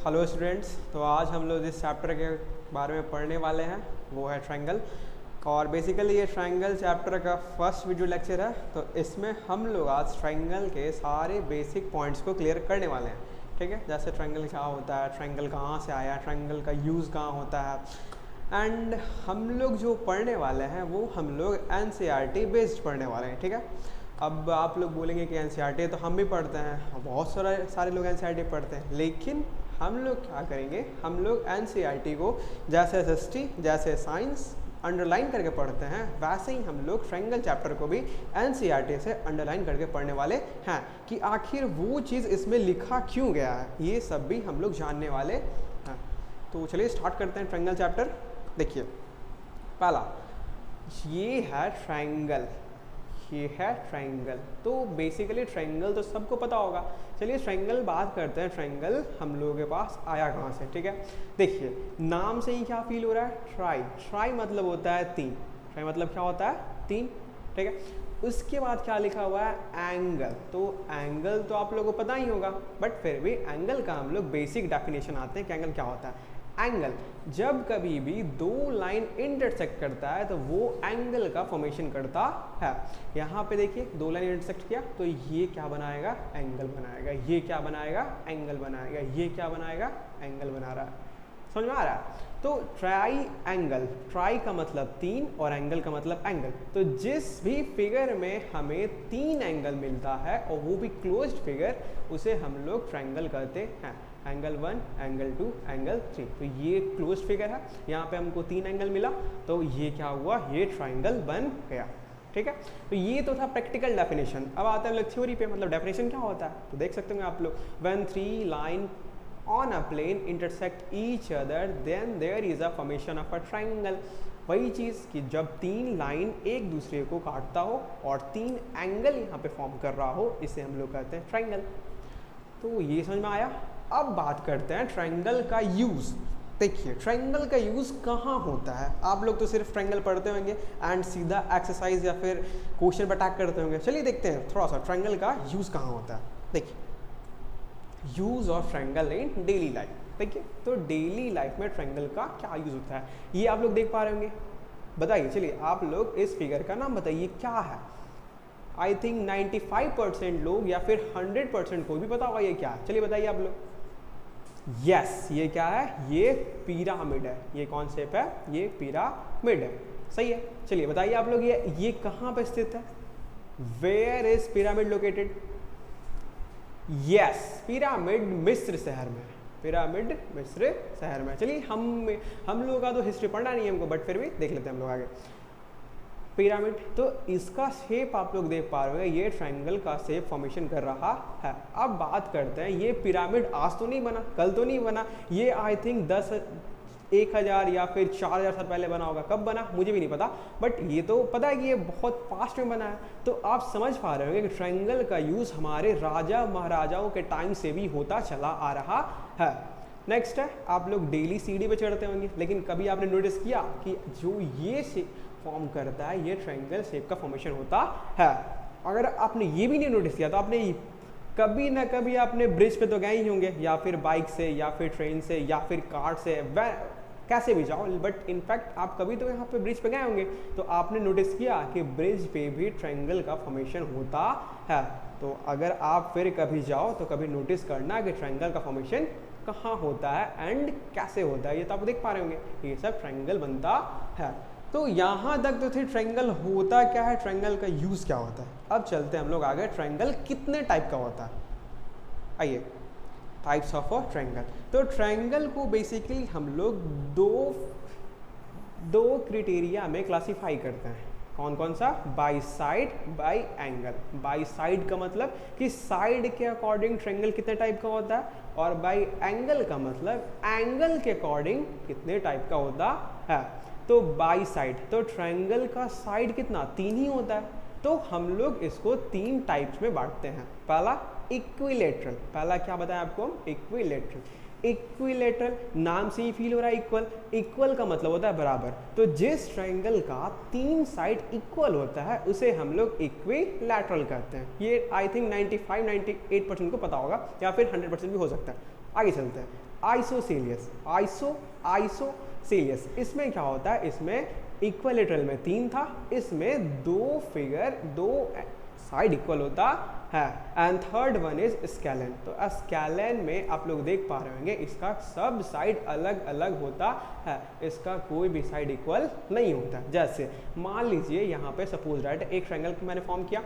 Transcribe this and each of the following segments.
Hello students. तो आज हम लोग जिस चैप्टर के बारे में पढ़ने वाले हैं वो है ट्रायंगल। और बेसिकली ये ट्रायंगल चैप्टर का फर्स्ट वीडियो लेक्चर है। तो इसमें हम लोग आज ट्रायंगल के सारे बेसिक पॉइंट्स को क्लियर करने वाले हैं। ठीक है, जैसे ट्रायंगल क्या होता है, ट्रायंगल कहाँ से आया, ट्रायंगल का यूज़ कहाँ होता है। एंड हम लोग जो पढ़ने वाले हैं वो हम लोग NCERT बेस्ड पढ़ने वाले हैं। ठीक है, अब आप लोग बोलेंगे कि NCERT तो हम भी पढ़ते हैं, बहुत सारे लोग NCERT पढ़ते हैं, लेकिन हम लोग क्या करेंगे, हम लोग NCERT को जैसे SST जैसे साइंस अंडरलाइन करके पढ़ते हैं, वैसे ही हम लोग ट्रायंगल चैप्टर को भी NCERT से अंडरलाइन करके पढ़ने वाले हैं कि आखिर वो चीज़ इसमें लिखा क्यों गया है, ये सब भी हम लोग जानने वाले हैं। तो चलिए स्टार्ट करते हैं ट्रायंगल चैप्टर। देखिए, पहला ये है ट्रायंगल, ये है ट्रायंगल। तो बेसिकली ट्रायंगल तो सबको पता होगा। चलिए ट्रायंगल बात करते हैं, ट्रायंगल हम लोगों के पास आया कहाँ से। ठीक है, देखिए नाम से ही क्या फील हो रहा है, ट्राई। ट्राई मतलब होता है तीन, ट्राई मतलब क्या होता है, तीन। ठीक है, उसके बाद क्या लिखा हुआ है, एंगल। तो एंगल तो आप लोगों को पता ही होगा, बट फिर भी एंगल का हम लोग बेसिक डेफिनेशन आते हैं कि एंगल क्या होता है। एंगल जब कभी भी दो लाइन इंटरसेक्ट करता है तो वो एंगल का फॉर्मेशन करता है। यहाँ पे देखिए दो लाइन इंटरसेक्ट किया तो ये क्या बनाएगा, एंगल बनाएगा। ये क्या बनाएगा, एंगल बनाएगा। ये क्या बनाएगा, एंगल बना रहा है। समझ में आ रहा है। तो ट्राई एंगल, ट्राई का मतलब तीन और एंगल का मतलब एंगल। तो जिस भी फिगर में हमें तीन एंगल मिलता है और वो भी क्लोज्ड फिगर, उसे हम लोग ट्रायंगल कहते हैं। Angle 1, angle 2, angle 3। तो ये क्लोज्ड फिगर है, यहाँ पे हमको तीन एंगल मिला तो ये क्या हुआ, ये ट्रायंगल बन गया। ठीक है, तो ये तो था प्रैक्टिकल डेफिनेशन। अब आते हैं हम लोग थ्योरी पे, मतलब डेफिनेशन क्या होता है। तो देख सकते हैं आप लोग, when three line on a plane intersect each other then there is a formation of a triangle। वही चीज़ कि जब तीन लाइन एक दूसरे को काटता हो और तीन एंगल यहाँ पे फॉर्म कर रहा हो, इसे हम लोग कहते हैं ट्रायंगल। तो ये समझ में आया। अब बात करते हैं ट्रायंगल का यूज़। देखिए ट्रायंगल का यूज़ कहाँ होता है। आप लोग तो सिर्फ ट्रायंगल पढ़ते होंगे एंड सीधा एक्सरसाइज या फिर क्वेश्चन पर अटैक करते होंगे। चलिए देखते हैं थोड़ा सा ट्रायंगल का यूज़ कहाँ होता है। देखिए, use of triangle in daily life. देखिए, तो डेली लाइफ में ट्रायंगल का क्या यूज़ होता है, ये आप लोग देख पा रहे होंगे। बताइए, चलिए आप लोग इस फिगर का नाम बताइए क्या है। आई थिंक 95% लोग या फिर 100% को भी पता होगा ये क्या है। चलिए बताइए आप लोग। यस, ये क्या है, ये पिरामिड है। ये कौन शेप है, ये पिरामिड है। सही है। चलिए बताइए आप लोग, ये कहाँ पर स्थित है, where is pyramid located. Yes, pyramid मिस्र शहर में, पिरामिड मिस्र शहर में। चलिए हम लोगों का तो हिस्ट्री पढ़ना नहीं है हमको, बट फिर भी देख लेते हैं हम लोग आगे। पिरामिड, तो इसका शेप आप लोग देख पा रहे हो, ये ट्रायंगल का शेप फॉर्मेशन कर रहा है। अब बात करते हैं, ये पिरामिड आज तो नहीं बना, कल तो नहीं बना, ये आई थिंक 10,000 या फिर 4,000 साल पहले बना होगा। कब बना मुझे भी नहीं पता, बट ये तो पता है कि ये बहुत पास्ट में बना है। तो आप समझ पा रहे होंगे कि ट्रायंगल का यूज़ हमारे राजा महाराजाओं के टाइम से भी होता चला आ रहा है। नेक्स्ट है, आप लोग डेली सीढ़ी पे चढ़ते होंगे, लेकिन कभी आपने नोटिस किया कि जो ये फॉर्म करता है, ये ट्रायंगल शेप का फॉर्मेशन होता है। अगर आपने ये भी नहीं नोटिस किया तो आपने कभी ना कभी आपने ब्रिज पे तो गए ही होंगे, या फिर बाइक से या फिर ट्रेन से या फिर कार से, कैसे भी जाओ, बट इनफैक्ट आप कभी तो यहाँ पे ब्रिज पे गए होंगे। तो आपने नोटिस किया कि ब्रिज पे भी ट्रायंगल का फॉर्मेशन होता है। तो अगर आप फिर कभी जाओ तो कभी नोटिस करना कि ट्रायंगल का फॉर्मेशन कहाँ होता है एंड कैसे होता है। ये तो आप देख पा रहे होंगे, ये सब ट्रायंगल बनता है। तो यहाँ तक तो थे ट्रायंगल होता क्या है, ट्रायंगल का यूज़ क्या होता है। अब चलते हैं हम लोग आगे, ट्रायंगल कितने टाइप का होता है। आइए, टाइप्स ऑफ अ ट्रायंगल। तो ट्रायंगल को बेसिकली हम लोग दो क्राइटेरिया में क्लासिफाई करते हैं। कौन कौन सा, by side, by angle. By side का मतलब कि साइड के अकॉर्डिंग ट्रायंगल कितने टाइप का होता है, और बाई एंगल का मतलब एंगल के अकॉर्डिंग कितने टाइप का होता है। तो बाई साइड, तो ट्रायंगल का साइड कितना, तीन ही होता है। तो हम लोग इसको तीन टाइप्स में बांटते हैं। पहला इक्विलेटरल, पहला क्या बताया आपको, इक्विलेटरल। इक्विलेटरल नाम से ही फील हो रहा है इक्वल, इक्वल का मतलब होता है बराबर। तो जिस ट्रायंगल का तीन साइड इक्वल होता है उसे हम लोग इक्विलैटरल कहते हैं। ये आई थिंक 95-98% को पता होगा, या फिर 100% भी हो सकता है। आगे चलते हैं। Isosceles, isosceles. इसमें क्या होता है, इसमें इक्विलेटरल में 3 था, इसमें 2 फिगर 2 साइड इक्वल होता है। And third one is scalene. तो स्केलेन में आप लोग देख पा रहे होंगे इसका सब साइड अलग अलग होता है, इसका कोई भी साइड इक्वल नहीं होता। जैसे मान लीजिए यहाँ पे सपोज राइट एक ट्रायंगल को मैंने फॉर्म किया,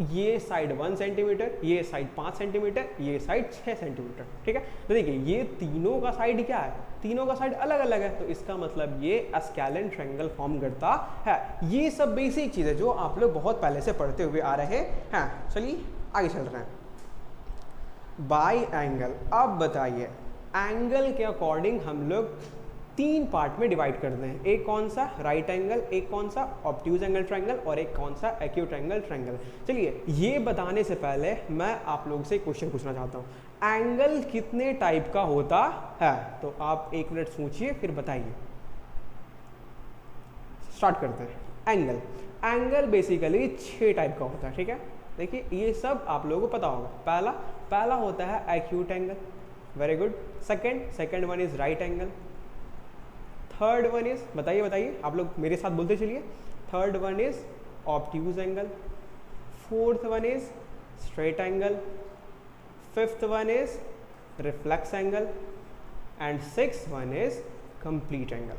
ये साइड 1 सेंटीमीटर, ये साइड 5 सेंटीमीटर, ये साइड 6 सेंटीमीटर, ठीक है। तो देखिए ये तीनों का साइड क्या है, तीनों का साइड अलग अलग है, तो इसका मतलब ये स्केलेन ट्रायंगल फॉर्म करता है। ये सब बेसिक चीज़ है जो आप लोग बहुत पहले से पढ़ते हुए आ रहे हैं। चलिए आगे चल रहे हैं। बाई एंगल, अब बताइए एंगल के अकॉर्डिंग हम लोग 3 पार्ट में डिवाइड करते हैं। एक कौन सा, राइट एंगल, एक कौन सा ऑब्ट्यूज एंगल ट्रायंगल, और एक कौन सा एक्यूट एंगल ट्रायंगल। चलिए ये बताने से पहले मैं आप लोगों से क्वेश्चन पूछना चाहता हूँ, एंगल कितने टाइप का होता है? तो आप 1 मिनट सोचिए फिर बताइए। स्टार्ट करते हैं। एंगल, एंगल बेसिकली 6 टाइप का होता है, ठीक है। देखिए ये सब आप लोगों को पता होगा। पहला होता है acute angle, very good. Second one is right angle. Third one is, बताइए आप लोग मेरे साथ बोलते चलिए। Third one is obtuse angle. Fourth one is straight angle. Fifth one is reflex angle and sixth one is complete angle.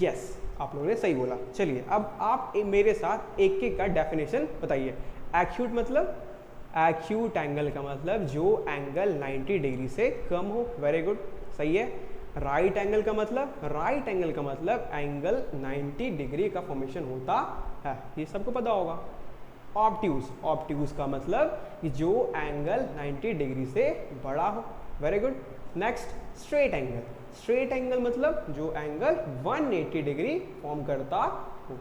Yes, आप लोगों ने सही बोला। चलिए अब आप मेरे साथ एक एक का डेफिनेशन बताइए। एक्यूट मतलब, एक्यूट एंगल का मतलब जो एंगल 90 डिग्री से कम हो, वेरी गुड, सही है। राइट एंगल का मतलब, राइट एंगल का मतलब एंगल 90 डिग्री का फॉर्मेशन होता है, ये सबको पता होगा। ऑब्ट्यूज, ऑब्ट्यूज का मतलब कि जो एंगल 90 डिग्री से बड़ा हो, very good. Next straight angle, straight angle मतलब जो एंगल 180 डिग्री फॉर्म करता हो।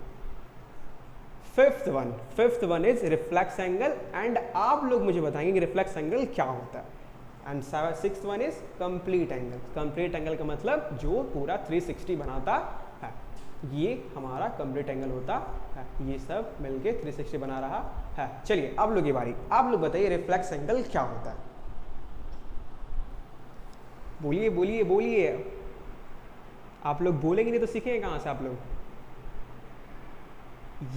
Fifth one is reflex angle, and आप लोग मुझे बताएंगे कि रिफ्लेक्स एंगल क्या होता है। And sixth one is complete angle, complete angle का मतलब जो पूरा 360 बनाता है, ये हमारा कंप्लीट एंगल होता है। ये सब मिलके 360 बना रहा है। चलिए अब लोग की बारी, आप लोग बताइए रिफ्लेक्स एंगल क्या होता है। बोलिए बोलिए बोलिए, आप लोग बोलेंगे नहीं तो सीखेंगे कहाँ से आप लोग।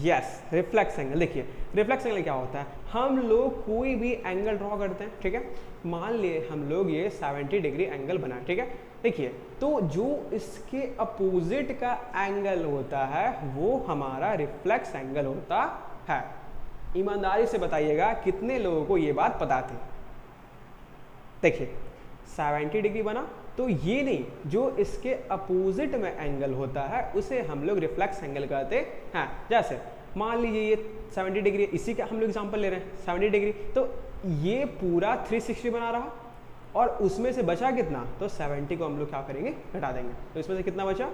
Yes, reflex angle. देखिए रिफ्लेक्स एंगल क्या होता है, हम लोग कोई भी एंगल ड्रॉ करते हैं, ठीक है। मान लिए हम लोग ये 70 डिग्री एंगल बनाए, ठीक है। देखिए तो जो इसके अपोजिट का एंगल होता है वो हमारा रिफ्लेक्स एंगल होता है। ईमानदारी से बताइएगा कितने लोगों को ये बात पता थी। देखिए 70 डिग्री बना तो ये नहीं, जो इसके अपोजिट में एंगल होता है उसे हम लोग रिफ्लेक्स एंगल कहते हैं। जैसे मान लीजिए ये 70 डिग्री, इसी का हम लोग एग्जांपल ले रहे हैं 70 डिग्री, तो ये पूरा 360 बना रहा और उसमें से बचा कितना, तो 70 को हम लोग क्या करेंगे, घटा देंगे। तो इसमें से कितना बचा,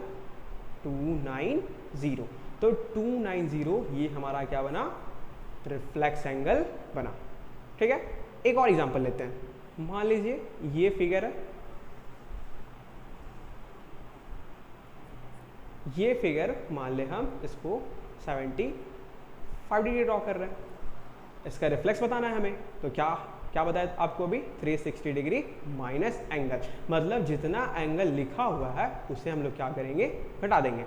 290। तो 290 ये हमारा क्या बना, रिफ्लेक्स एंगल बना, ठीक है। एक और एग्जांपल लेते हैं। मान लीजिए ये फिगर है, ये फिगर मान ले हम इसको 75 डिग्री ड्रॉ कर रहे हैं, इसका रिफ्लेक्स बताना है हमें। तो क्या बताया आपको अभी, 360 डिग्री माइनस एंगल, मतलब जितना एंगल लिखा हुआ है उसे हम लोग क्या करेंगे, घटा देंगे।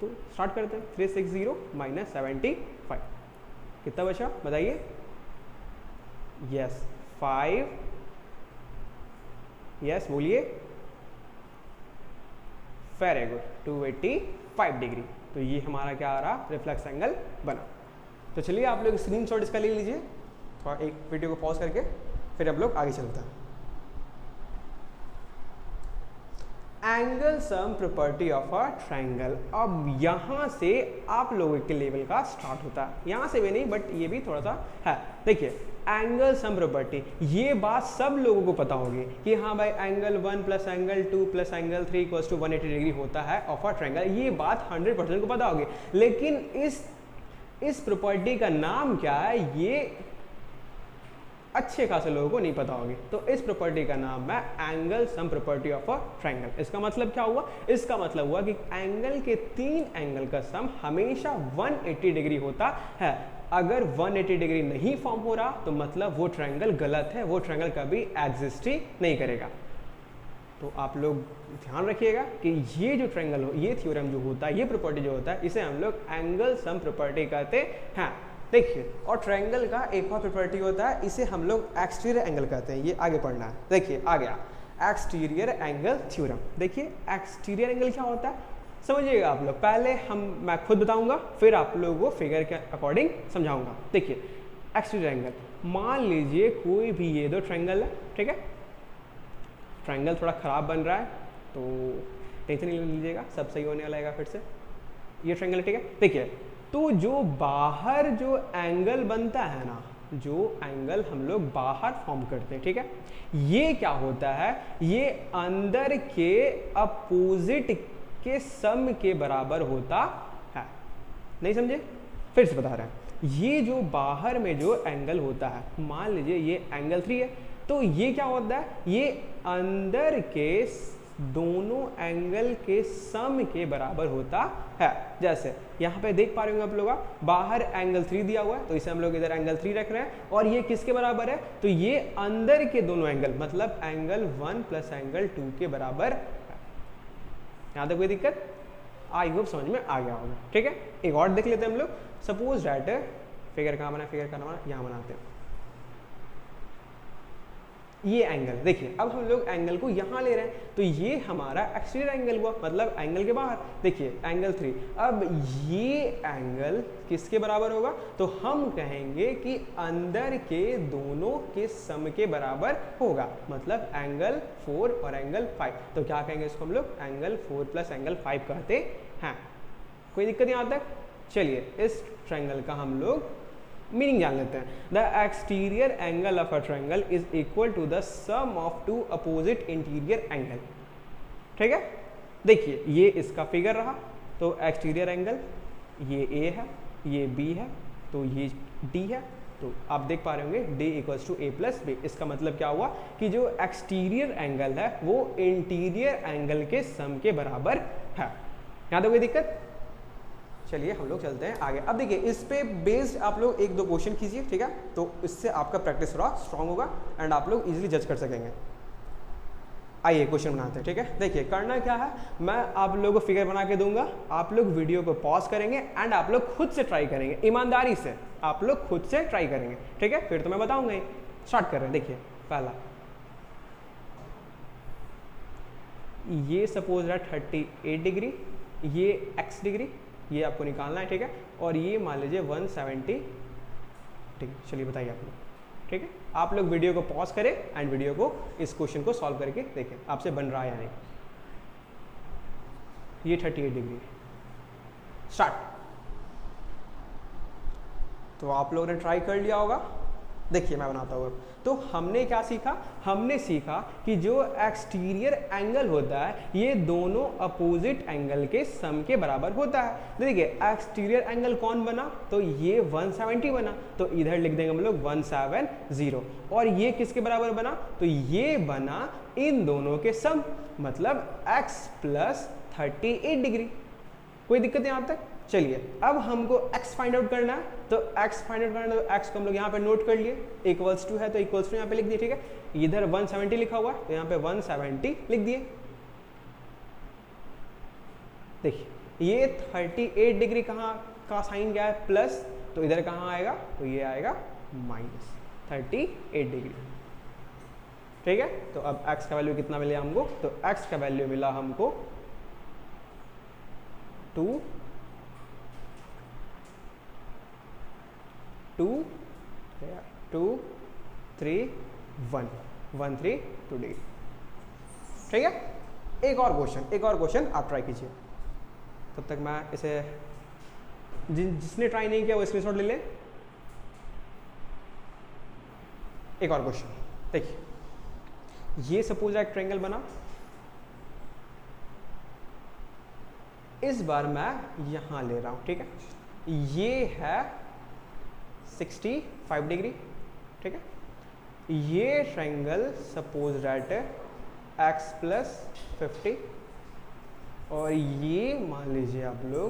तो स्टार्ट करते हैं, 360 माइनस 75, कितना बचा बताइए। यस 5, यस बोलिए, वेरी गुड, 285 डिग्री। तो ये हमारा क्या आ रहा, रिफ्लेक्स एंगल बना। तो चलिए आप लोग स्क्रीनशॉट इसका ले लीजिए, थोड़ा एक वीडियो को पॉज करके, फिर हम लोग आगे चलते हैं। Angle sum property of a triangle. अब यहाँ से आप लोगों के लेवल का स्टार्ट होता है, यहाँ से भी नहीं बट ये भी थोड़ा सा है। देखिए एंगल सम प्रॉपर्टी, ये बात सब लोगों को पता होगी कि हाँ भाई angle 1 plus angle 2 plus angle 3 equals to 180 degree होता है ऑफ अ ट्रायंगल, ये बात 100% को पता होगी। लेकिन इस प्रॉपर्टी का नाम क्या है, ये अच्छे खासे लोगों को नहीं पता होगी। तो इस प्रॉपर्टी का नाम है angle sum property of a triangle. इसका मतलब क्या हुआ, इसका मतलब हुआ कि एंगल के 3 एंगल का सम हमेशा 180 डिग्री होता है। अगर 180 डिग्री नहीं फॉर्म हो रहा तो मतलब वो ट्रायंगल गलत है, वो ट्रायंगल कभी एग्जिस्ट ही नहीं करेगा। तो आप लोग ध्यान रखिएगा कि ये जो ट्रायंगल हो, ये थ्योरम जो होता है, ये प्रॉपर्टी जो होता है, इसे हम लोग एंगल सम प्रॉपर्टी कहते हैं। देखिए, और ट्रायंगल का एक और प्रॉपर्टी होता है, इसे हम लोग एक्सटीरियर एंगल कहते हैं। ये आगे पढ़ना है। देखिए आ गया एक्सटीरियर एंगल थ्योरम। देखिए एक्सटीरियर एंगल क्या होता है समझिएगा आप लोग। पहले मैं खुद बताऊंगा, फिर आप लोगों को फिगर के अकॉर्डिंग समझाऊंगा। देखिए एक्सटीरियर एंगल, मान लीजिए कोई भी ये दो ट्रायंगल है, ठीक है। ट्रायंगल थोड़ा ख़राब बन रहा है तो टेंशन नहीं लीजिएगा, सब सही होने वाला है फिर से। ये ट्रायंगल, ठीक है। देखिए तो जो बाहर जो एंगल बनता है ना, जो एंगल हम लोग बाहर फॉर्म करते हैं, ठीक है, ये क्या होता है, ये अंदर के अपोजिट के सम के बराबर होता है। नहीं समझे? फिर से बता रहे हैं। ये जो बाहर में जो एंगल होता है, मान लीजिए ये एंगल 3 है, तो ये क्या होता है, ये अंदर के दोनों एंगल के सम के बराबर होता है। जैसे यहाँ पे देख पा रहे होंगे आप लोग, बाहर एंगल 3 दिया हुआ है, तो इसे हम लोग इधर एंगल 3 रख रहे हैं, और ये किसके बराबर है, तो ये अंदर के दोनों एंगल, मतलब एंगल 1 प्लस एंगल 2 के बराबर है। यहाँ तक कोई दिक्कत? आई होप समझ में आ गया होगा, ठीक है। एक और देख लेते हैं हम लोग। सपोज डैट फिगर कहाँ बना, फिगर कहाँ बना, यहाँ बनाते हैं। ये एंगल है, देखिए अब हम लोग एंगल को यहाँ ले रहे हैं, तो ये हमारा एक्सटीरियर एंगल हुआ, मतलब एंगल के बाहर। देखिए एंगल 3, अब ये एंगल किसके बराबर होगा, तो हम कहेंगे कि अंदर के दोनों के सम के बराबर होगा, मतलब एंगल 4 और एंगल 5। तो क्या कहेंगे इसको हम लोग, एंगल 4 प्लस एंगल 5 कहते हैं। कोई दिक्कत यहाँ तक? चलिए इस ट्रायंगल का हम लोग मीनिंग जान लेते हैं। The exterior angle of a triangle is equal to the sum of two opposite interior angle, ठीक है। देखिए ये इसका फिगर रहा, तो एक्सटीरियर एंगल ये ए है, ये बी है, तो ये डी है। तो आप देख पा रहे होंगे D equals to A plus B. इसका मतलब क्या हुआ कि जो एक्सटीरियर एंगल है वो इंटीरियर एंगल के सम के बराबर है। यहाँ तो कोई दिक्कत? चलिए हम लोग चलते हैं आगे। अब देखिए इस पे बेस्ड आप लोग 1-2 क्वेश्चन कीजिए, ठीक है, तो इससे आपका प्रैक्टिस थोड़ा स्ट्रांग होगा एंड आप लोग इजीली जज कर सकेंगे। आइए क्वेश्चन बनाते हैं, ठीक है। देखिए करना क्या है, मैं आप लोगों को फिगर बना के दूंगा, आप लोग वीडियो को पॉज करेंगे एंड आप लोग खुद से ट्राई करेंगे, ईमानदारी से आप लोग खुद से ट्राई करेंगे, ठीक है। फिर तो मैं बताऊंगा ही। स्टार्ट कर रहे हैं। देखिए पहला, ये सपोज है 38 डिग्री, ये x डिग्री, ये आपको निकालना है, ठीक है। और ये मान लीजिए 170, ठीक है। चलिए बताइए आप लोग, ठीक है। आप लोग वीडियो को पॉज करें एंड वीडियो को इस क्वेश्चन को सॉल्व करके देखें आपसे बन रहा है या नहीं। ये 38 डिग्री, स्टार्ट। तो आप लोगों ने ट्राई कर लिया होगा। देखिए मैं बनाता हूँ। तो हमने क्या सीखा, हमने सीखा कि जो एक्सटीरियर एंगल होता है ये दोनों अपोजिट एंगल के सम के बराबर होता है। देखिए एक्सटीरियर एंगल कौन बना, तो ये 170 बना, तो इधर लिख देंगे हम लोग 170। और ये किसके बराबर बना, तो ये बना इन दोनों के सम, मतलब x प्लस 38 डिग्री। कोई दिक्कत यहाँ तक? चलिए अब हमको x फाइंड आउट करना है, तो x फाइंड आउट करना है, तो x को हम लोग यहाँ पे नोट कर लिए, इक्वल्स टू है तो इक्वल्स टू यहाँ पे लिख दिए, ठीक है। इधर 170 लिखा हुआ है तो यहाँ पे 170 लिख दिए। देखिए ये 38 डिग्री कहाँ का साइन क्या है, प्लस, तो इधर कहाँ आएगा, तो ये आएगा माइनस 38 डिग्री, ठीक है। तो अब x का वैल्यू कितना मिला हमको, तो x का वैल्यू मिला हमको 2 3 1 132 डिग्री, ठीक है। एक और क्वेश्चन आप ट्राई कीजिए। तब तक मैं इसे जिसने ट्राई नहीं किया वो स्क्रीनशॉट ले ले। एक और क्वेश्चन देखिए, ये सपोज एक ट्रायंगल बना, इस बार मैं यहां ले रहा हूं, ठीक है। ये है 65 डिग्री, ठीक है। ये triangle suppose that x plus 50 और ये मान लीजिए आप लोग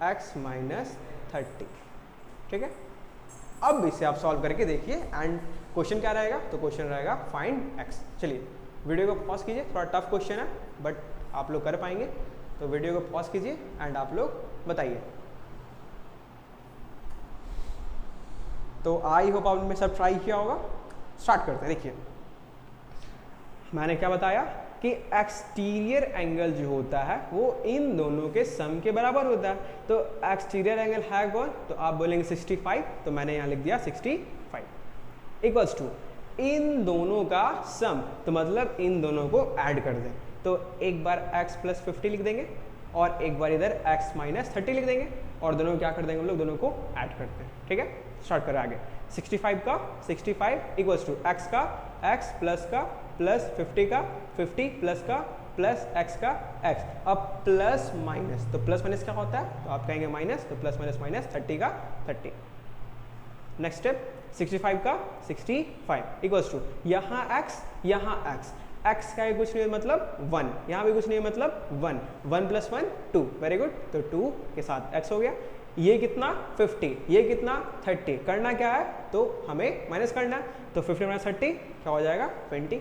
x माइनस 30, ठीक है। अब इसे आप सॉल्व करके देखिए एंड क्वेश्चन क्या रहेगा, तो क्वेश्चन रहेगा फाइंड एक्स। चलिए वीडियो को पॉज कीजिए, थोड़ा टफ क्वेश्चन है बट आप लोग कर पाएंगे, तो वीडियो को पॉज कीजिए एंड आप लोग बताइए। तो आई होप आपने सब ट्राई किया होगा। स्टार्ट करते हैं। देखिए मैंने क्या बताया कि एक्सटीरियर एंगल जो होता है वो इन दोनों के सम के बराबर होता है। तो एक्सटीरियर एंगल है कौन, तो आप बोलेंगे 65, तो मैंने यहाँ लिख दिया 65 इक्वल्स टू इन दोनों का सम, तो मतलब इन दोनों को ऐड कर दें। तो एक बार x प्लस 50 लिख देंगे और एक बार इधर x माइनस 30 लिख देंगे और दोनों क्या कर देंगे हम लोग, दोनों को ऐड करते हैं। ठीक है, स्टार्ट करें आगे। 65 का 65 इक्वल्स टू x का x प्लस का प्लस 50 का 50 प्लस का प्लस x का x। अब प्लस माइनस, तो प्लस माइनस क्या होता है, तो आप कहेंगे माइनस, तो प्लस माइनस माइनस 30 का 30। नेक्स्ट स्टेप 65 का 65 इक्वल्स टू यहाँ x यहाँ x, x का कुछ नहीं मतलब 1, यहाँ भी कुछ नहीं मतलब 1, 1 प्लस 1 2, वेरी गुड। तो 2 के साथ x हो गया। ये कितना 50, ये कितना 30, करना क्या है, तो हमें माइनस करना है। तो 50 माइनस 30 क्या हो जाएगा 20,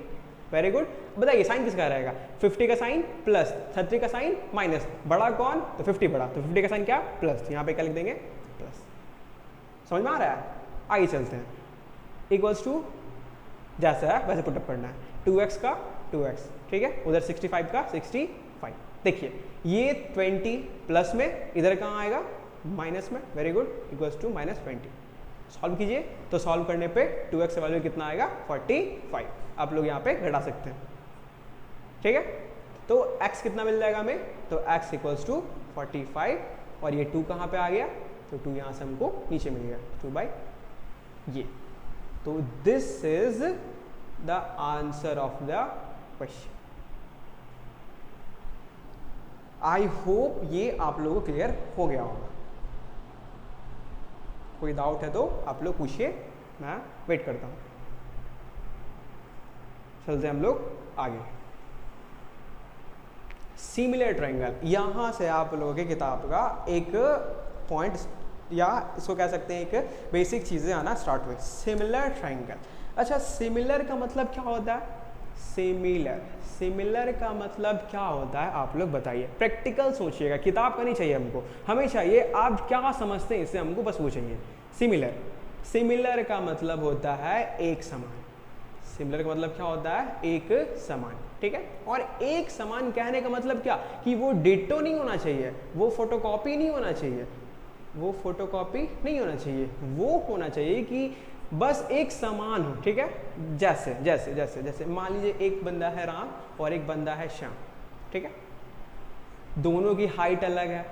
वेरी गुड। बताइए साइन किसका रहेगा, 50 का साइन प्लस 30 का साइन माइनस, बड़ा कौन, तो 50 बड़ा, तो 50 का साइन क्या प्लस, यहाँ पे क्या लिख देंगे प्लस। समझ में आ रहा है, आगे चलते हैं। इक्वल्स टू जैसा है वैसे पुटअप करना है, 2x का 2x, ठीक है, उधर 65 का 65। देखिए ये 20 प्लस में, इधर कहाँ आएगा माइनस में, very good, equals to minus 20। Solve कीजिए, तो सॉल्व करने पे 2x का वैल्यू कितना आएगा 45, आप लोग यहाँ पे घटा सकते हैं। ठीक है, तो x कितना मिल जाएगा हमें, तो x इक्वल्स टू 45 और ये 2 कहाँ पे आ गया, तो 2 यहाँ से हमको नीचे मिल गया 2 ये। तो this is the answer of the question. I hope ये आप लोगों को क्लियर हो गया होगा। कोई डाउट है तो आप लोग पूछिए, मैं वेट करता हूं। चलते हैं हम लोग आगे। सिमिलर ट्रायंगल, यहां से आप लोगों की किताब का एक पॉइंट या इसको कह सकते हैं एक बेसिक चीजें आना स्टार्ट हुई। सिमिलर ट्रायंगल, अच्छा सिमिलर का मतलब क्या होता है, सिमिलर का मतलब क्या होता है आप लोग बताइए। प्रैक्टिकल सोचिएगा, किताब का नहीं चाहिए हमको, हमें चाहिए आप क्या समझते हैं इससे, हमको बस वो चाहिए। सिमिलर का मतलब होता है एक समान। सिमिलर का मतलब क्या होता है, एक समान, ठीक है। और एक समान कहने का मतलब क्या, कि वो डिटो नहीं होना चाहिए, वो फोटोकॉपी नहीं होना चाहिए, वो फोटोकॉपी नहीं होना चाहिए, वो होना चाहिए कि बस एक समान हो। ठीक है, जैसे जैसे जैसे जैसे मान लीजिए एक बंदा है राम और एक बंदा है श्याम, ठीक है, दोनों की हाइट अलग है,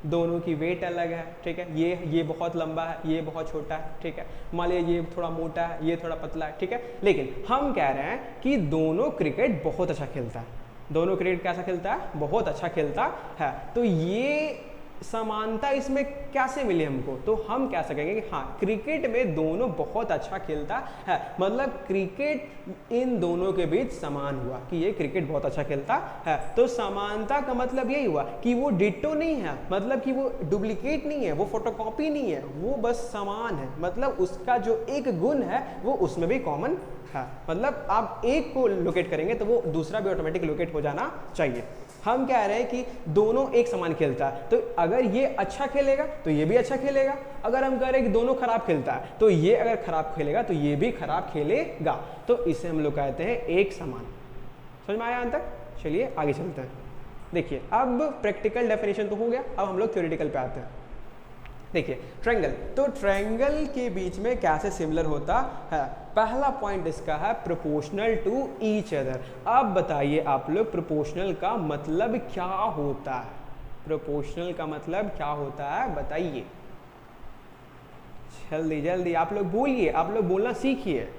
दोनों की वेट अलग है, ठीक है, ये बहुत लंबा है, ये बहुत छोटा है, ठीक है, मान लीजिए ये थोड़ा मोटा है, ये थोड़ा पतला है, ठीक है, लेकिन हम कह रहे हैं कि दोनों क्रिकेट बहुत अच्छा खेलता है, दोनों क्रिकेट कैसा खेलता है, बहुत अच्छा खेलता है। तो ये समानता इसमें कैसे मिली हमको, तो हम कह सकेंगे कि हाँ क्रिकेट में दोनों बहुत अच्छा खेलता है, मतलब क्रिकेट इन दोनों के बीच समान हुआ कि ये क्रिकेट बहुत अच्छा खेलता है। तो समानता का मतलब यही हुआ कि वो डिटो नहीं है, मतलब कि वो डुप्लीकेट नहीं है, वो फोटोकॉपी नहीं है, वो बस समान है, मतलब उसका जो एक गुण है वो उसमें भी कॉमन है। मतलब आप एक को लोकेट करेंगे तो वो दूसरा भी ऑटोमेटिक लोकेट हो जाना चाहिए। हम कह रहे हैं कि दोनों एक समान खेलता है, तो अगर ये अच्छा खेलेगा तो ये भी अच्छा खेलेगा, अगर हम कह रहे हैं कि दोनों खराब खेलता है तो ये अगर खराब खेलेगा तो ये भी खराब खेलेगा, तो इसे हम लोग कहते हैं एक समान। समझ में आया अंत तक? चलिए आगे चलते हैं। देखिए अब प्रैक्टिकल डेफिनेशन तो हो गया, अब हम लोग थ्योरेटिकल पे आते हैं। देखिए ट्रायंगल, तो ट्रायंगल के बीच में कैसे सिमिलर होता है, पहला पॉइंट इसका है प्रोपोर्शनल टू ईच अदर। अब बताइए आप लोग प्रोपोर्शनल का मतलब क्या होता है, प्रोपोर्शनल का मतलब क्या होता है बताइए, जल्दी जल्दी आप लोग बोलिए, आप लोग बोलना सीखिए,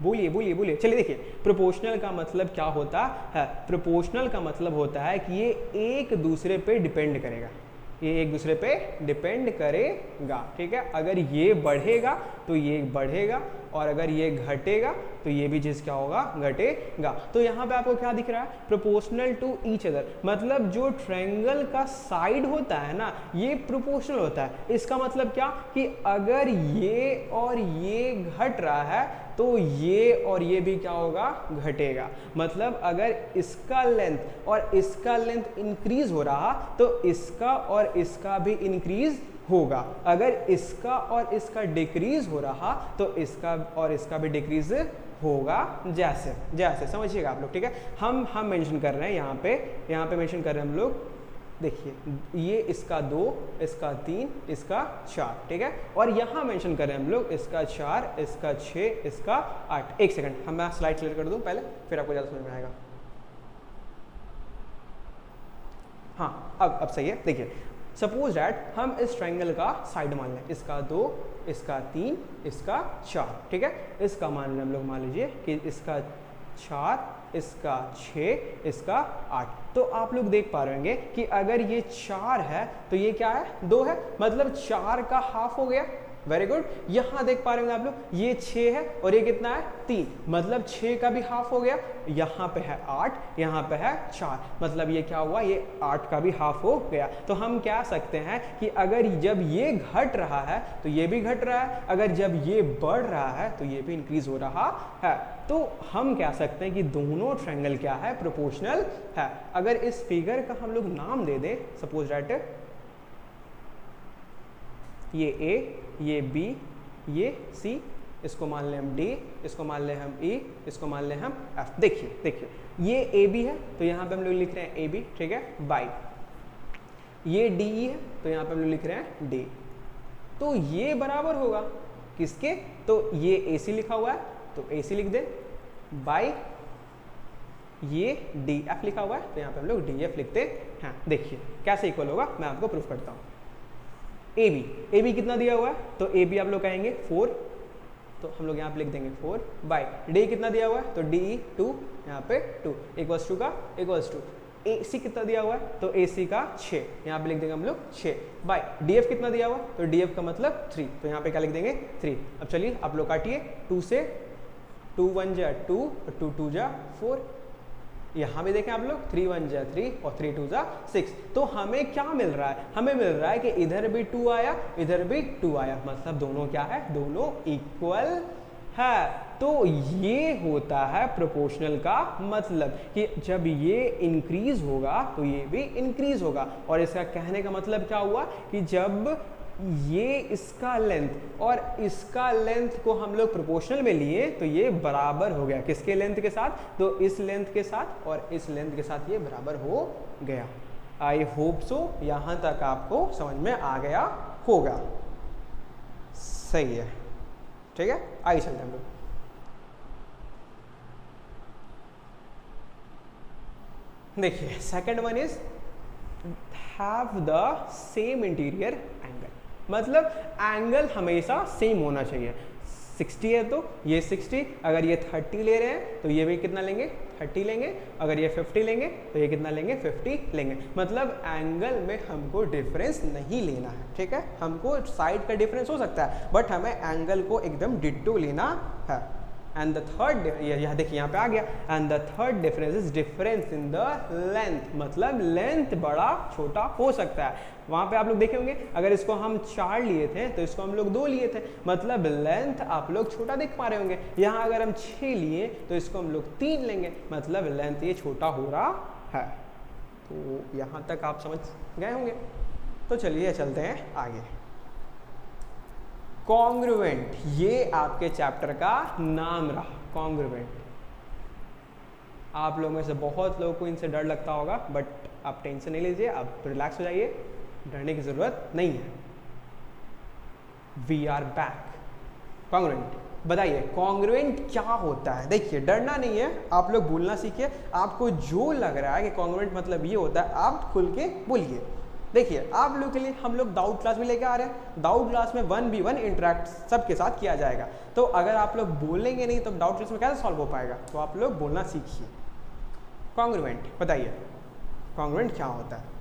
बोलिए बोलिए बोलिए। चलिए देखिए प्रोपोर्शनल का मतलब क्या होता है, प्रोपोर्शनल का मतलब होता है कि ये एक दूसरे पे डिपेंड करेगा, ये एक दूसरे पे डिपेंड करेगा, ठीक है। अगर ये बढ़ेगा तो ये बढ़ेगा, और अगर ये घटेगा तो ये भी चीज़ क्या होगा, घटेगा। तो यहाँ पे आपको क्या दिख रहा है, प्रोपोर्शनल टू ईच अदर, मतलब जो ट्रायंगल का साइड होता है ना ये प्रोपोर्शनल होता है। इसका मतलब क्या कि अगर ये और ये घट रहा है तो ये और ये भी क्या होगा, घटेगा। मतलब अगर इसका लेंथ और इसका लेंथ इंक्रीज हो रहा तो इसका और इसका भी इंक्रीज होगा। अगर इसका और इसका डिक्रीज हो रहा तो इसका और इसका भी डिक्रीज होगा। जैसे जैसे समझिएगा आप लोग, ठीक है। हम मेंशन कर रहे हैं यहाँ पे मेंशन कर रहे हैं हम लोग, देखिए ये इसका 2, इसका 3, इसका 4, ठीक है। और यहाँ मेंशन कर रहे हैं हम लोग इसका 4, इसका 6, इसका 8। एक सेकंड मैं स्लाइड क्लियर कर दूँ पहले, फिर आपको ज़्यादा समझ में आएगा। हाँ अब सही है। देखिए सपोज डैट हम इस ट्रायंगल का साइड मान लें, इसका 2, इसका 3, इसका 4, ठीक है। इसका मान लें हम लोग, मान लीजिए कि इसका 4, इसका 6, इसका 8। तो आप लोग देख पा रहे होंगे कि अगर ये 4 है तो ये क्या है, 2 है, मतलब 4 का हाफ हो गया। Very good. यहाँ देख पा रहे होंगे आप लोग ये 6 है और ये कितना है, 3, मतलब 6 का भी हाफ हो गया। यहाँ पे है 8, यहाँ पे है 4, मतलब ये क्या हुआ, ये 8 का भी हाफ हो गया। तो हम कह सकते हैं कि अगर जब ये घट रहा है तो ये भी घट रहा है, अगर जब ये बढ़ रहा है तो ये भी इंक्रीज हो रहा है। तो हम कह सकते हैं कि दोनों ट्रायंगल क्या है, प्रोपोर्शनल है। अगर इस फिगर का हम लोग नाम दे दें, सपोज दैट ये ए, ये बी, ये सी, इसको मान लें हम डी, इसको मान लें हम ई, इसको मान लें हम एफ। देखिए ये ए बी है तो यहाँ पे हम लोग लिख रहे हैं ए बी, ठीक है, बाई। ये डी ई है तो यहाँ पे हम लोग लिख रहे हैं डी। तो ये बराबर होगा किसके, तो ये ए सी लिखा हुआ है तो ए सी लिख दें, बाई ये डी एफ लिखा हुआ है तो यहाँ पे हम लोग डी एफ लिखते हैं। देखिए कैसे इक्वल होगा, मैं आपको प्रूफ करता हूँ। ए बी कितना दिया हुआ है, तो ए बी आप लोग कहेंगे 4, तो हम लोग यहाँ पे लिख देंगे 4 बाई डी कितना दिया हुआ है, तो डी 2, यहाँ पे 2 इक्वल्स टू का इक्वल्स टू ए सी कितना दिया हुआ है, तो ए सी का 6, यहाँ पे लिख देंगे हम लोग 6 बाई डी एफ कितना दिया हुआ है, तो डी एफ का मतलब 3, तो यहाँ पे क्या लिख देंगे 3। अब चलिए आप लोग काटिए, 2 से 2 1 जा 2 और 2 2 जा 4। यहाँ भी देखें आप लोग 3 1 जा 3 और 3 2 जा 6। तो हमें क्या मिल रहा है, हमें मिल रहा है कि इधर भी 2 आया, इधर भी 2 आया, मतलब दोनों क्या है, दोनों इक्वल है। तो ये होता है प्रोपोर्शनल का मतलब कि जब ये इंक्रीज होगा तो ये भी इंक्रीज होगा। और इसका कहने का मतलब क्या हुआ कि जब ये इसका लेंथ और इसका लेंथ को हम लोग प्रोपोर्शनल में लिए तो ये बराबर हो गया किसके लेंथ के साथ, तो इस लेंथ के साथ और इस लेंथ के साथ ये बराबर हो गया। आई होप सो यहाँ तक आपको समझ में आ गया होगा। सही है, ठीक है, आइए चलते हैं हम लोग। देखिए second one is have the same interior angle, मतलब एंगल हमेशा सेम होना चाहिए। 60 है तो ये 60, अगर ये 30 ले रहे हैं तो ये भी कितना लेंगे, 30 लेंगे, अगर ये 50 लेंगे तो ये कितना लेंगे, 50 लेंगे। मतलब एंगल में हमको डिफरेंस नहीं लेना है, ठीक है। हमको साइड का डिफरेंस हो सकता है बट हमें एंगल को एकदम डिट्टो लेना है। एंड द थर्ड, यह देखिए यहाँ पे आ गया, and the third difference is difference in the length, मतलब लेंथ बड़ा छोटा हो सकता है। वहाँ पे आप लोग देखे होंगे अगर इसको हम 4 लिए थे तो इसको हम लोग 2 लिए थे, मतलब लेंथ आप लोग छोटा देख पा रहे होंगे। यहाँ अगर हम 6 लिए तो इसको हम लोग 3 लेंगे, मतलब लेंथ ये छोटा हो रहा है। तो यहाँ तक आप समझ गए होंगे। तो चलिए चलते हैं आगे। कॉन्ग्रुएंट, ये आपके चैप्टर का नाम रहा, कॉन्ग्रुएंट। आप लोगों में से बहुत लोगों को इनसे डर लगता होगा बट आप टेंशन नहीं लीजिए, आप रिलैक्स हो जाइए, डरने की जरूरत नहीं है। We are back. कॉन्ग्रुएंट, बताइए कॉन्ग्रुएंट क्या होता है। देखिए डरना नहीं है, आप लोग बोलना सीखिए। आपको जो लग रहा है कि कॉन्ग्रुएंट मतलब ये होता है आप खुल के बोलिए। देखिए आप लोग के लिए हम लोग डाउट क्लास भी लेके आ रहे हैं। डाउट क्लास में 1v1 इंटरेक्ट सबके साथ किया जाएगा। तो अगर आप लोग बोलेंगे नहीं तो डाउट क्लास में कैसे सॉल्व हो पाएगा, तो आप लोग बोलना सीखिए। कॉन्ग्रुएंट बताइए, कॉन्ग्रुएंट क्या होता है।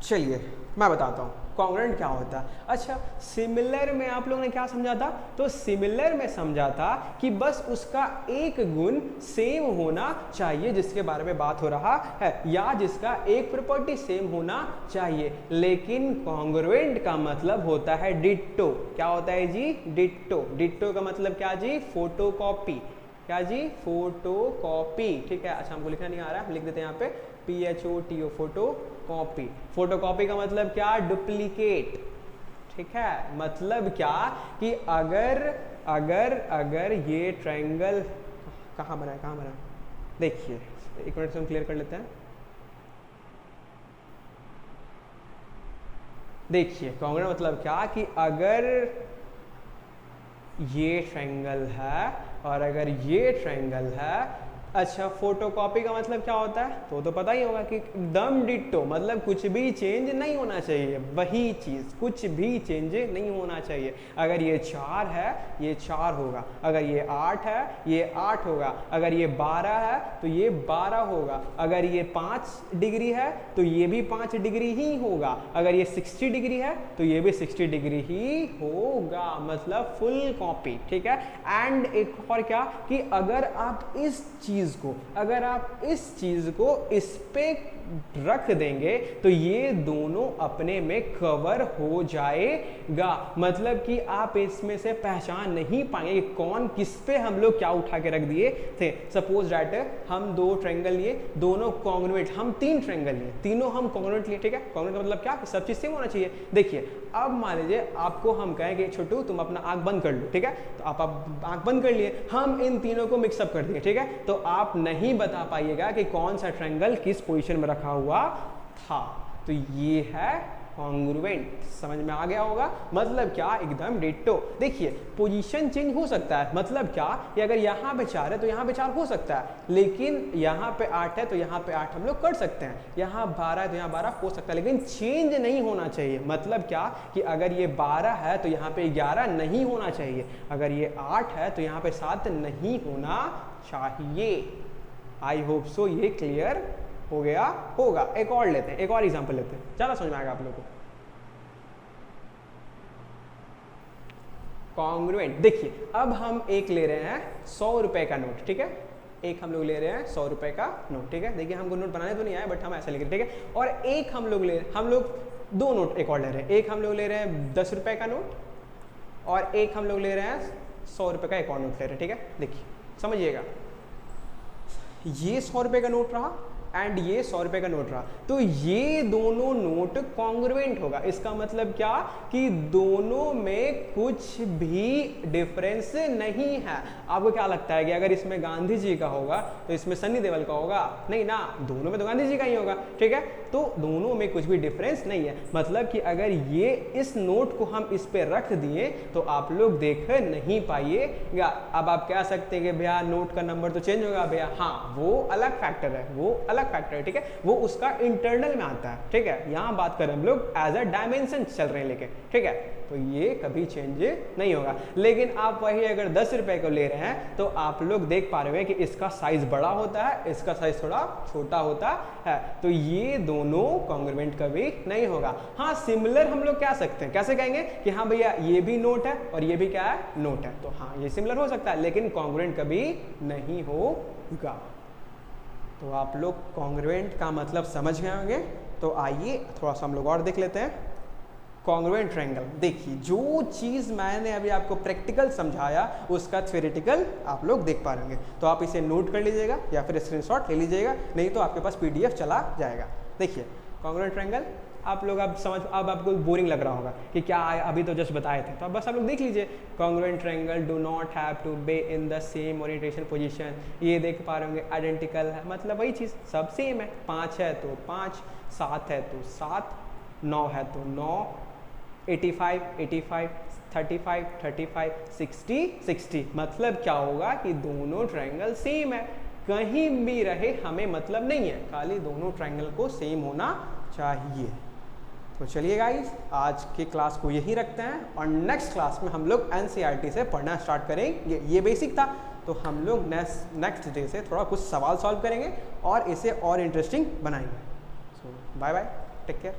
चलिए मैं बताता हूँ कॉन्ग्रुएंट क्या होता है। अच्छा, सिमिलर में आप लोगों ने क्या समझा था? तो सिमिलर में समझा था कि बस उसका एक गुण सेम होना चाहिए जिसके बारे में बात हो रहा है, या जिसका एक प्रॉपर्टी सेम होना चाहिए। लेकिन कॉन्ग्रुएंट का मतलब होता है डिट्टो। क्या होता है जी? डिट्टो। डिट्टो का मतलब क्या जी? फोटोकॉपी। क्या जी? फोटोकॉपी। ठीक है, अच्छा हमको लिखना नहीं आ रहा है, लिख देते हैं यहाँ पे PHOTO, फोटो कॉपी। फोटोकॉपी का मतलब क्या? डुप्लीकेट। ठीक है, मतलब क्या कि अगर अगर अगर ये ट्रायंगल कहाँ बना है, कहाँ बना है, देखिए एक मिनट से हम क्लियर कर लेते हैं। देखिए कॉन्ग्रुएंट मतलब क्या कि अगर ये ट्रायंगल है और अगर ये ट्रायंगल है। अच्छा, फोटोकॉपी का मतलब क्या होता है? तो पता ही होगा कि एकदम डिट्टो, मतलब कुछ भी चेंज नहीं होना चाहिए, वही चीज़, कुछ भी चेंज नहीं होना चाहिए। अगर ये 4 है ये 4 होगा, अगर ये 8 है ये 8 होगा, अगर ये 12 है तो ये 12 होगा, अगर ये 5 डिग्री है तो ये भी 5 डिग्री ही होगा, अगर ये 60 डिग्री है तो ये भी 60 डिग्री ही होगा, मतलब फुल कॉपी। ठीक है, एंड एक और क्या कि अगर आप इस चीज को इस पे रख देंगे तो ये दोनों अपने में कवर हो जाएगा। मतलब कि आप इसमें से पहचान नहीं पाएंगे कि कौन किस पे हम लोग क्या उठा के रख दिए थे। सपोज दैट हम 2 ट्रायंगल लिए, दोनों कॉन्ग्रुएंट, हम 3 ट्रायंगल लिए, तीनों हम कॉन्ग्रुएंट लिए। ठीक है, कॉन्ग्रुएंट का मतलब क्या कि सब चीज सेम होना चाहिए। देखिए अब मान लीजिए आपको हम कहें कि छोटू तुम अपना आंख बंद कर लो। ठीक है, तो आप आंख बंद कर लिए, हम इन तीनों को मिक्सअप कर दिए। ठीक है, तो आप नहीं बता पाइएगा कि कौन सा ट्रायंगल किस पोजीशन में रखा हुआ था। तो ये है कॉन्ग्रुएंट। समझ में आ गया होगा? मतलब क्या? एकदम डिट्टो। देखिए पोजीशन चेंज हो सकता है, मतलब क्या कि अगर यहाँ पे 4 है तो यहाँ पे 4 हो सकता है, लेकिन यहाँ पे 8 है तो यहाँ पे 8 हम लोग कर सकते हैं, यहाँ 12 है तो यहाँ 12 हो सकता है, लेकिन चेंज नहीं होना चाहिए। मतलब क्या कि अगर ये 12 है तो यहाँ पे 11 नहीं होना चाहिए, अगर ये 8 है तो यहाँ पे 7 नहीं होना चाहिए। आई होप सो ये क्लियर हो गया होगा। एक और लेते हैं, एक और एग्जांपल लेते हैं, ज़्यादा समझ में आएगा आप लोगों को। कॉन्ग्रुएंट, देखिए अब हम एक ले रहे हैं 100 रुपए का नोट। ठीक है, एक हम लोग ले रहे हैं 100 रुपए का नोट। ठीक है, देखिए हमको नोट बनाने तो नहीं आया बट हम ऐसा लिख रहे हैं। ठीक है, और एक हम लोग 2 नोट एक और ले रहे हैं। एक हम लोग ले रहे हैं 10 रुपए का नोट और एक हम लोग ले रहे हैं 100 रुपए का एक और नोट ले रहे हैं। ठीक है, देखिए समझिएगा, ये 100 रुपए का नोट रहा एंड ये 100 रुपए का नोट रहा, तो ये दोनों नोट कॉन्ग्रुएंट होगा। इसका मतलब क्या कि दोनों में कुछ भी डिफरेंस नहीं है। आपको क्या लगता है कि अगर इसमें गांधी जी का होगा तो इसमें सन्नी देओल का होगा? नहीं ना, दोनों में तो गांधी जी का ही होगा। ठीक है, तो दोनों में कुछ भी डिफरेंस नहीं है। मतलब कि अगर ये इस नोट को हम इस पे रख दिए तो आप लोग देख नहीं पाइएगा। अब आप कह सकते हैं कि भैया नोट का नंबर तो चेंज होगा। भैया हाँ, वो अलग फैक्टर है, वो अलग फैक्टर है। ठीक है, वो उसका इंटरनल में आता है। ठीक है, यहाँ बात करें हम लोग एज अ डायमेंशन चल रहे हैं लेके। ठीक है, तो ये कभी चेंज नहीं होगा। लेकिन आप वही अगर 10 रुपए को ले रहे हैं तो आप लोग देख पा रहे हैं कि इसका साइज बड़ा होता है, इसका साइज थोड़ा छोटा होता है, तो ये दोनों कॉन्ग्रुएंट कभी नहीं होगा। हाँ, सिमिलर हम लोग कह सकते हैं। कैसे कहेंगे कि हाँ भैया ये भी नोट है और ये भी क्या है? नोट है, तो हाँ ये सिमिलर हो सकता है, लेकिन कॉन्ग्रुएंट कभी नहीं होगा। तो आप लोग कॉन्ग्रुएंट का मतलब समझ गए होंगे। तो आइए थोड़ा सा हम लोग और देख लेते हैं कॉन्ग्रुएंट ट्रायंगल। देखिए जो चीज़ मैंने अभी आपको प्रैक्टिकल समझाया उसका थ्योरेटिकल आप लोग देख पा रहे होंगे। तो आप इसे नोट कर लीजिएगा या फिर स्क्रीनशॉट ले लीजिएगा, नहीं तो आपके पास PDF चला जाएगा। देखिए कॉन्ग्रुएंट ट्रायंगल आप लोग अब समझ, अब आपको बोरिंग लग रहा होगा कि क्या अभी तो जस्ट बताए थे, तो अब बस आप लोग देख लीजिए। Congruent triangle do not have to be in the same orientation position. ये देख पा रहे होंगे आइडेंटिकल है, मतलब वही चीज़ सब सेम है। 5 है तो 5, 7 है तो 7, 9 है तो 9, 85, 85, 35, 35, 60, 60। मतलब क्या होगा कि दोनों ट्रायंगल सेम है, कहीं भी रहे हमें मतलब नहीं है, खाली दोनों ट्रायंगल को सेम होना चाहिए। तो चलिए गाइस आज की क्लास को यही रखते हैं और नेक्स्ट क्लास में हम लोग NCERT से पढ़ना स्टार्ट करेंगे। ये बेसिक था, तो हम लोग नेक्स्ट डे से थोड़ा कुछ सवाल सॉल्व करेंगे और इसे और इंटरेस्टिंग बनाएंगे। सो बाय बाय, टेक केयर।